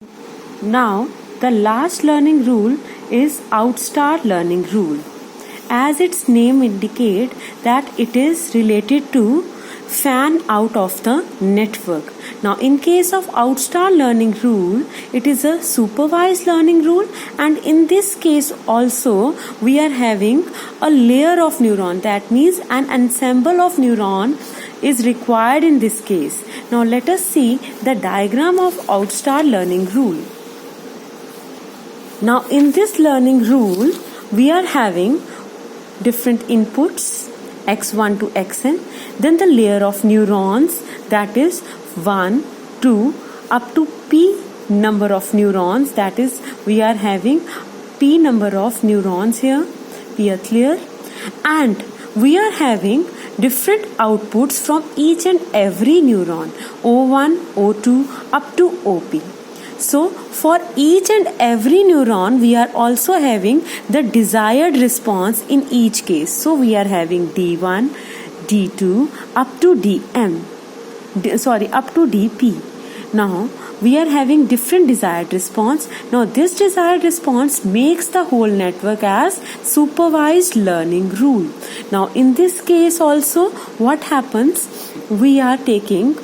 Now, the last learning rule is outstar learning rule. As its name indicates that it is related to fan out of the network. Now, in case of outstar learning rule, it is a supervised learning rule, and in this case also we are having a layer of neuron. That means an ensemble of neuron is required in this case. Now, let us see the diagram of outstar learning rule. Now, in this learning rule, we are having different inputs x1 to xn, then the layer of neurons, that is 1, 2 up to p number of neurons, that is we are having p number of neurons here, clear, and we are having different outputs from each and every neuron, O1, O2 up to OP. So, for each and every neuron, we are also having the desired response in each case. So, we are having D1, D2 up to up to DP. Now, we are having different desired response. Now, this desired response makes the whole network as supervised learning rule. Now, in this case also, what happens? We are taking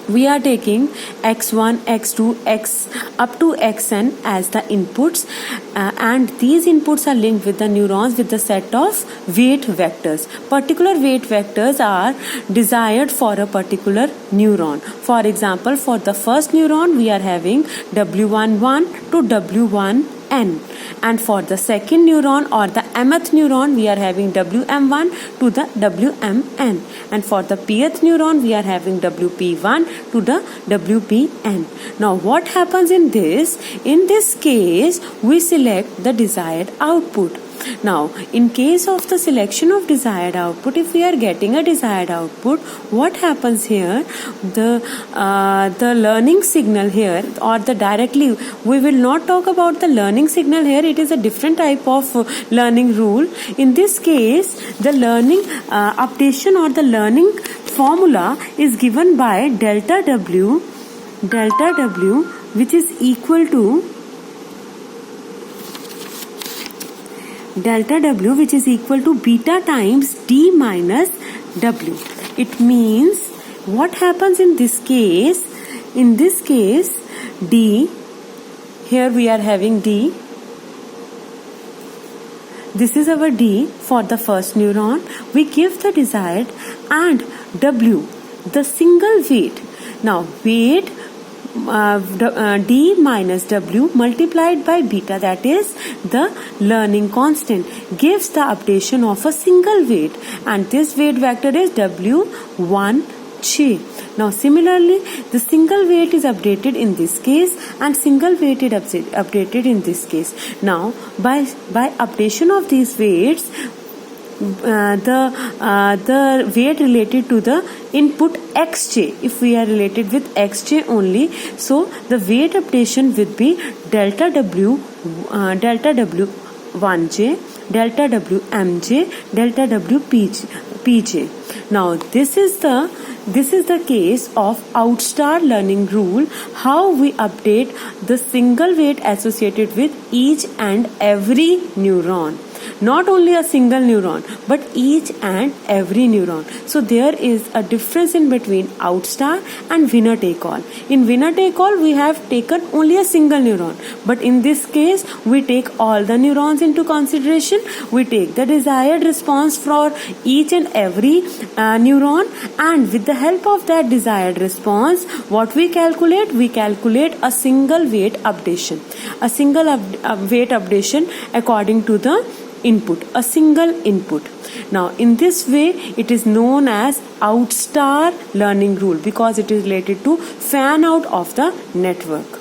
x1, x2, x up to xn as the inputs, and these inputs are linked with the neurons with the set of weight vectors. Particular weight vectors are desired for a particular neuron. For example, for the first neuron we are having W11 to W1n, and for the second neuron or the mth neuron we are having WM1 to the WMN, and for the pth neuron we are having WP1 to the WPN. Now, what happens in this? In this case, we select the desired output. Now, in case of the selection of desired output, if we are getting a desired output, what happens here? The learning signal here, or the directly, we will not talk about the learning signal here. It is a different type of learning rule. In this case, the learning updation or the learning formula is given by delta W, which is equal to beta times D minus W. It means what happens in this case? In this case, D, here we are having D. This is our D for the first neuron. We give the desired, and W, the single weight. Now, weight D minus W multiplied by beta, that is the learning constant, gives the updation of a single weight, and this weight vector is W1J. Now, similarly, the single weight is updated in this case and single weight is updated in this case. Now, by updation of these weights, the weight related to the input xj, if we are related with xj only, so the weight updation will be delta W1j, delta WMJ, delta WPJ. Now, this is the case of outstar learning rule, how we update the single weight associated with each and every neuron. Not only a single neuron, but each and every neuron. So, there is a difference in between outstar and winner take all. In winner take all, we have taken only a single neuron, but in this case, we take all the neurons into consideration. We take the desired response for each and every neuron, and with the help of that desired response, what we calculate? We calculate a single weight updation. A single weight updation according to the input, a single input. Now, in this way, it is known as outstar learning rule because it is related to fan out of the network.